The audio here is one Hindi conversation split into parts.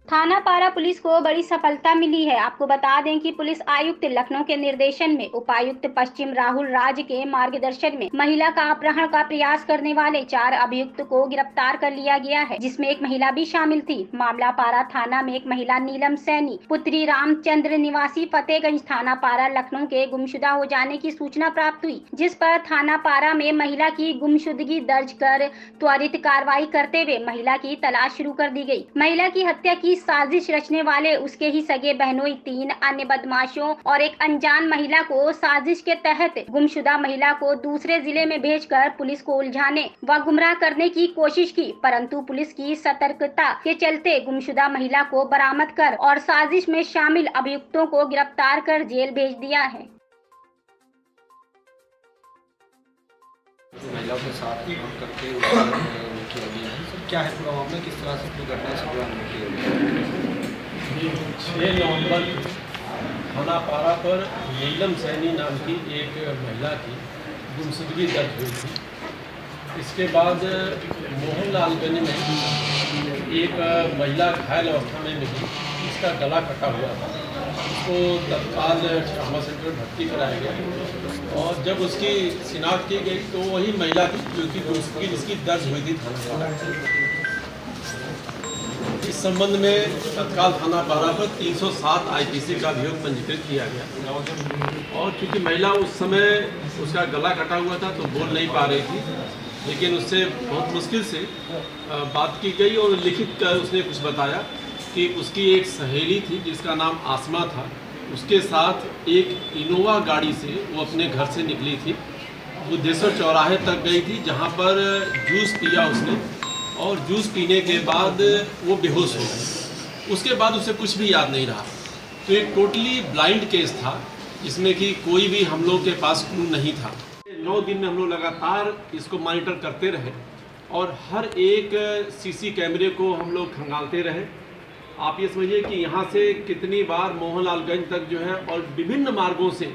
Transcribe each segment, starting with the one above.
थाना पारा पुलिस को बड़ी सफलता मिली है। आपको बता दें कि पुलिस आयुक्त लखनऊ के निर्देशन में उपायुक्त पश्चिम राहुल राज के मार्गदर्शन में महिला का अपहरण का प्रयास करने वाले 4 अभियुक्त को गिरफ्तार कर लिया गया है, जिसमें एक महिला भी शामिल थी। मामला पारा थाना में एक महिला नीलम सैनी पुत्री रामचंद्र निवासी फतेहगंज थाना पारा लखनऊ के गुमशुदा हो जाने की सूचना प्राप्त हुई, जिस पर थाना पारा में महिला की गुमशुदगी दर्ज कर त्वरित कार्रवाई करते हुए महिला की तलाश शुरू कर दी गई। महिला की हत्या की साजिश रचने वाले उसके ही सगे बहनोई 3 अन्य बदमाशों और एक अनजान महिला को साजिश के तहत गुमशुदा महिला को दूसरे जिले में भेजकर पुलिस को उलझाने व गुमराह करने की कोशिश की, परंतु पुलिस की सतर्कता के चलते गुमशुदा महिला को बरामद कर और साजिश में शामिल अभियुक्तों को गिरफ्तार कर जेल भेज दिया है। महिलाओं के साथ काम करके मृत्यु हो गई है। सर क्या है पूरा मामला, किस तरह से पूरी घटना से पूरा मृत्यु हो गई? 6 नवंबर थाना पारा पर नीलम सैनी नाम की एक महिला की गुमशुदगी दर्ज हुई थी। इसके बाद मोहनलालगंज में एक महिला घायल अवस्था में मिली, इसका गला कटा हुआ था। उसको तत्काल ट्रामा सेंटर भर्ती कराया गया और जब उसकी शिनाख्त की गई तो वही महिला थी जो कि गुमशुदगी जिसकी दर्ज हुई थी थाना पारा। इस संबंध में तत्काल थाना पारा पर 307 IPC का अभियोग पंजीकृत किया गया और क्योंकि महिला उस समय उसका गला कटा हुआ था तो बोल नहीं पा रही थी, लेकिन उससे बहुत मुश्किल से बात की गई और लिखित कर उसने कुछ बताया कि उसकी एक सहेली थी जिसका नाम आसमा था, उसके साथ एक इनोवा गाड़ी से वो अपने घर से निकली थी। बुद्धेश्वर चौराहे तक गई थी जहाँ पर जूस पिया उसने और जूस पीने के बाद वो बेहोश हो गई। उसके बाद उसे कुछ भी याद नहीं रहा। तो एक टोटली ब्लाइंड केस था जिसमें कि कोई भी हम लोग के पास क्लू नहीं था। 9 दिन में हम लोग लगातार इसको मॉनिटर करते रहे और हर एक CC कैमरे को हम लोग खंगालते रहे। आप ये समझिए कि यहाँ से कितनी बार मोहनलालगंज तक जो है और विभिन्न मार्गों से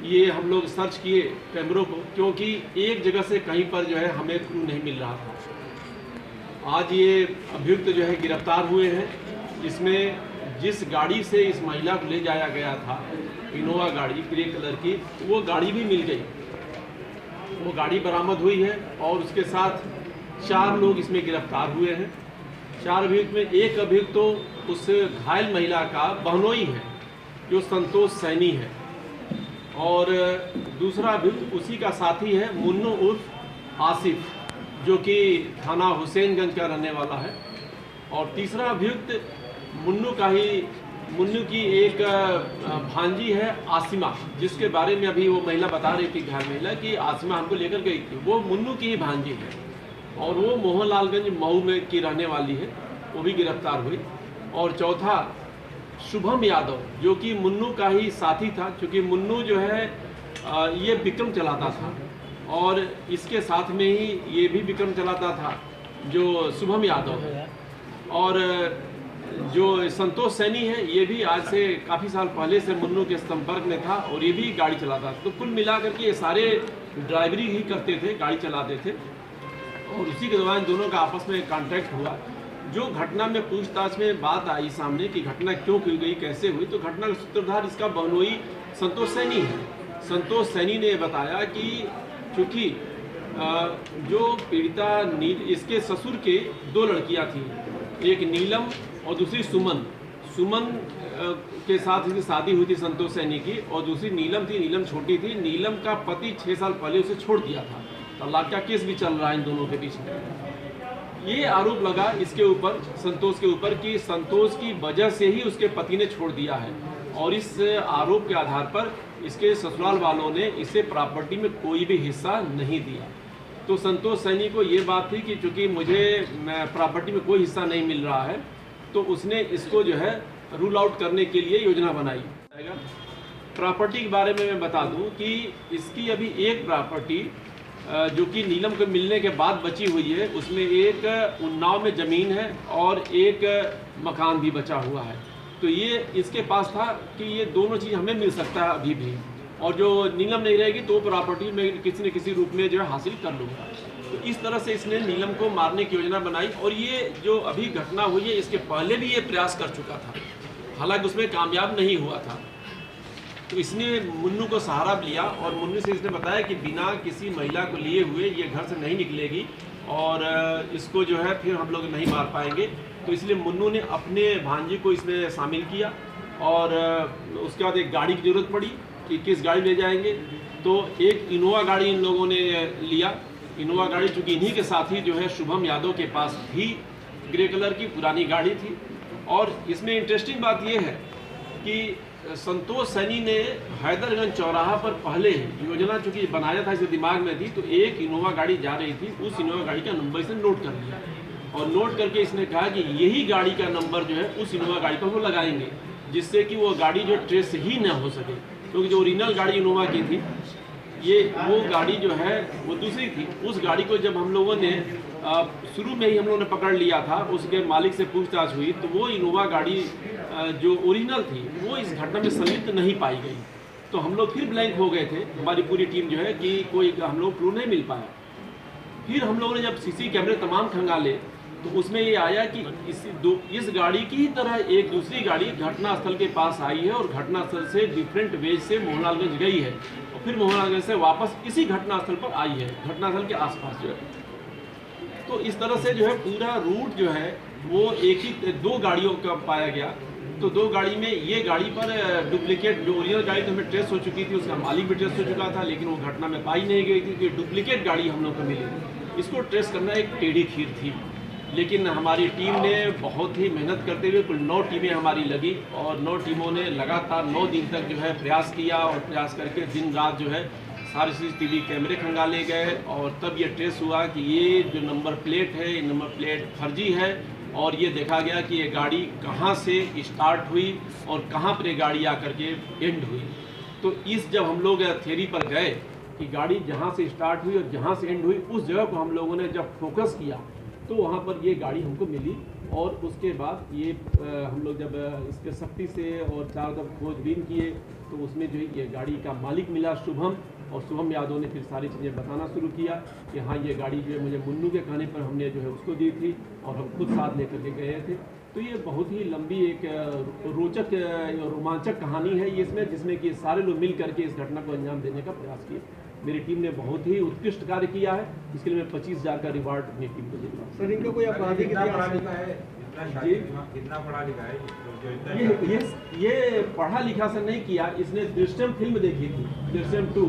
ये हम लोग सर्च किए कैमरों को, क्योंकि एक जगह से कहीं पर जो है हमें क्लू नहीं मिल रहा था। आज ये अभियुक्त जो है गिरफ्तार हुए हैं, जिसमें जिस गाड़ी से इस महिला को ले जाया गया था, इनोवा गाड़ी ग्रे कलर की, वो गाड़ी भी मिल गई, वो गाड़ी बरामद हुई है और उसके साथ 4 लोग इसमें गिरफ्तार हुए हैं। 4 अभियुक्त में एक अभियुक्त तो उस घायल महिला का बहनोई है जो संतोष सैनी है और दूसरा अभियुक्त उसी का साथी है मुन्नू उर्फ आसिफ जो कि थाना हुसैनगंज का रहने वाला है और तीसरा अभियुक्त मुन्नू की एक भांजी है आसिमा, जिसके बारे में अभी वो महिला बता रही थी घायल महिला कि आसिमा हमको लेकर गई थी, वो मुन्नू की ही भांजी है और वो मोहनलालगंज मऊ में की रहने वाली है, वो भी गिरफ्तार हुई। और चौथा शुभम यादव जो कि मुन्नू का ही साथी था, क्योंकि मुन्नू जो है ये विक्रम चलाता था और इसके साथ में ही ये भी विक्रम चलाता था जो शुभम यादव है। और जो संतोष सैनी है ये भी आज से काफ़ी साल पहले से मुन्नू के संपर्क में था और ये भी गाड़ी चलाता था। तो कुल मिलाकर के ये सारे ड्राइवरी ही करते थे, गाड़ी चलाते थे और उसी के दौरान दोनों का आपस में कांटेक्ट हुआ। जो घटना में पूछताछ में बात आई सामने कि घटना क्यों की गई, कैसे हुई, तो घटना का सूत्रधार इसका बहनोई संतोष सैनी है। संतोष सैनी ने बताया कि चूँकि जो पीड़िता इसके ससुर के 2 लड़कियां थीं, एक नीलम और दूसरी सुमन। सुमन के साथ इसकी शादी हुई थी संतोष सैनी की और दूसरी नीलम थी, नीलम छोटी थी। नीलम का पति 6 साल पहले उसे छोड़ दिया था, तलाक का केस भी चल रहा है इन दोनों के बीच में। ये आरोप लगा इसके ऊपर, संतोष के ऊपर, कि संतोष की वजह से ही उसके पति ने छोड़ दिया है और इस आरोप के आधार पर इसके ससुराल वालों ने इसे प्रॉपर्टी में कोई भी हिस्सा नहीं दिया। तो संतोष सैनी को ये बात थी कि चूँकि मुझे प्रॉपर्टी में कोई हिस्सा नहीं मिल रहा है तो उसने इसको जो है रूल आउट करने के लिए योजना बनाई। प्रॉपर्टी के बारे में मैं बता दूं कि इसकी अभी एक प्रॉपर्टी जो कि नीलम को मिलने के बाद बची हुई है, उसमें एक उन्नाव में ज़मीन है और एक मकान भी बचा हुआ है। तो ये इसके पास था कि ये दोनों चीज़ हमें मिल सकता है अभी भी, और जो नीलम नहीं रहेगी तो प्रॉपर्टी में किसी न किसी रूप में जो है हासिल कर लूँगा। तो इस तरह से इसने नीलम को मारने की योजना बनाई और ये जो अभी घटना हुई है इसके पहले भी ये प्रयास कर चुका था, हालांकि उसमें कामयाब नहीं हुआ था। तो इसने मुन्नू को सहारा लिया और मुन्नू से इसने बताया कि बिना किसी महिला को लिए हुए ये घर से नहीं निकलेगी और इसको जो है फिर हम लोग नहीं मार पाएंगे। तो इसलिए मुन्नू ने अपने भांजी को इसमें शामिल किया और उसके बाद एक गाड़ी की ज़रूरत पड़ी कि किस गाड़ी ले जाएंगे। तो एक इनोवा गाड़ी इन लोगों ने लिया। इनोवा गाड़ी चूँकि इन्हीं के साथ ही जो है शुभम यादव के पास भी ग्रे कलर की पुरानी गाड़ी थी। और इसमें इंटरेस्टिंग बात यह है कि संतोष सैनी ने हैदरगंज चौराहा पर पहले योजना चूँकि बनाया था, इसे दिमाग में थी, तो एक इनोवा गाड़ी जा रही थी, उस इनोवा गाड़ी का नंबर इसने नोट कर लिया और नोट करके इसने कहा कि यही गाड़ी का नंबर जो है उस इनोवा गाड़ी पर वो लगाएंगे, जिससे कि वो गाड़ी जो ट्रेस ही ना हो सके। क्योंकि जो ओरिजिनल गाड़ी इनोवा की थी वो गाड़ी जो है वो दूसरी थी। उस गाड़ी को जब हम लोगों ने शुरू में ही हम लोगों ने पकड़ लिया था, उसके मालिक से पूछताछ हुई तो वो इनोवा गाड़ी जो ओरिजिनल थी वो इस घटना में संलिप्त नहीं पाई गई। तो हम लोग फिर ब्लैंक हो गए थे, हमारी पूरी टीम जो है कि कोई हम लोग क्लू नहीं मिल पाया। फिर हम लोगों ने जब सीसी कैमरे तमाम खंगाले तो उसमें ये आया कि इस गाड़ी की ही तरह एक दूसरी गाड़ी घटनास्थल के पास आई है और घटनास्थल से डिफरेंट वेज से मोहनलालगंज गई है और फिर मोहनलालगंज से वापस इसी घटनास्थल पर आई है, घटनास्थल के आसपास जो है। तो इस तरह से जो है पूरा रूट जो है वो एक ही दो गाड़ियों का पाया गया। तो दो गाड़ी में ये गाड़ी पर डुप्लीकेट जो ओरिजिनल गाड़ी तो हमें ट्रेस हो चुकी थी, उसका मालिक भी ट्रेस हो चुका था, लेकिन वो घटना में पाई नहीं गई थी कि डुप्लीकेट गाड़ी हम लोग को मिली। इसको ट्रेस करना एक टेढ़ी खीर थी, लेकिन हमारी टीम ने बहुत ही मेहनत करते हुए कुल 9 टीमें हमारी लगी और 9 टीमों ने लगातार 9 दिन तक जो है प्रयास किया और प्रयास करके दिन रात जो है सारे CCTV कैमरे खंगाले गए और तब ये ट्रेस हुआ कि ये जो नंबर प्लेट है ये नंबर प्लेट फर्जी है। और ये देखा गया कि ये गाड़ी कहाँ से स्टार्ट हुई और कहाँ पर ये गाड़ी आकर के एंड हुई। तो जब हम लोग थियरी पर गए कि गाड़ी जहाँ से स्टार्ट हुई और जहाँ से एंड हुई उस जगह को हम लोगों ने जब फोकस किया तो वहाँ पर ये गाड़ी हमको मिली। और उसके बाद ये हम लोग जब इसके सख्ती से और चारों तरफ खोजबीन किए तो उसमें जो है ये गाड़ी का मालिक मिला शुभम, और शुभम यादव ने फिर सारी चीज़ें बताना शुरू किया कि हाँ ये गाड़ी जो है मुझे मुन्नू के कहने पर हमने जो है उसको दी थी और हम खुद साथ लेकर के गए थे। तो ये बहुत ही लंबी एक रोचक रोमांचक कहानी है ये इसमें, जिसमें कि सारे लोग मिल करके इस घटना को अंजाम देने का प्रयास किया। मेरी टीम ने बहुत ही उत्कृष्ट कार्य किया है, इसके लिए मैं 25,000 का रिवार्ड अपनी टीम को देता हूँ। सर इनका कोई आपराधिक कितना पढ़ा लिखा है? ये पढ़ा लिखा से नहीं किया, इसने दृश्यम फिल्म देखी थी, दृश्यम 2।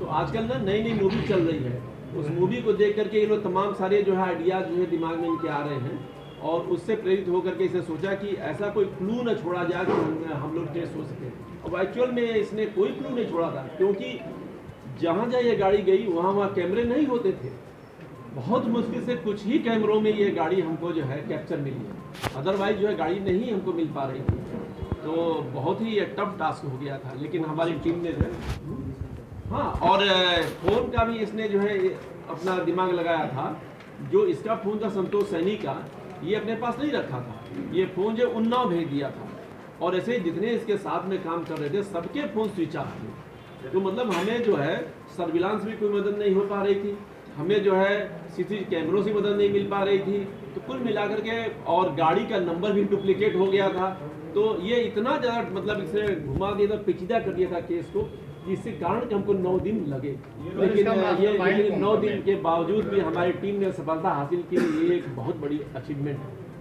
तो आजकल ना नई नई मूवी चल रही है, उस मूवी को देख करके ये लोग तमाम सारे जो है आइडियाज जो है दिमाग में इनके आ रहे हैं और उससे प्रेरित होकर के इसने सोचा कि ऐसा कोई क्लू न छोड़ा जाए कि हम लोग ट्रेस हो सके। अब एक्चुअल में इसने कोई क्लू नहीं छोड़ा था, क्योंकि जहाँ जहाँ ये गाड़ी गई वहाँ कैमरे नहीं होते थे। बहुत मुश्किल से कुछ ही कैमरों में ये गाड़ी हमको जो है कैप्चर मिली है, अदरवाइज जो है गाड़ी नहीं हमको मिल पा रही थी। तो बहुत ही ये टफ टास्क हो गया था, लेकिन हमारी टीम ने जो है हाँ, और फ़ोन का भी इसने जो है अपना दिमाग लगाया था। जो इसका फ़ोन था संतोष सैनी का, ये अपने पास नहीं रखा था, ये फ़ोन जो उन्नाव भेज दिया था और ऐसे जितने इसके साथ में काम कर रहे थे सबके फ़ोन स्विच ऑफ थे। तो मतलब हमें जो है सर्विलांस भी कोई मदद नहीं हो पा रही थी, हमें जो है CCTV कैमरों से मदद नहीं मिल पा रही थी। तो कुल मिलाकर के और गाड़ी का नंबर भी डुप्लीकेट हो गया था। तो ये इतना ज़्यादा मतलब इसे घुमा दिया था, पेचीदा कर दिया था केस को, जिसके कारण कि हमको 9 दिन लगे। लेकिन 9 दिन के बावजूद भी हमारी टीम ने सफलता हासिल की। ये एक बहुत बड़ी अचीवमेंट है।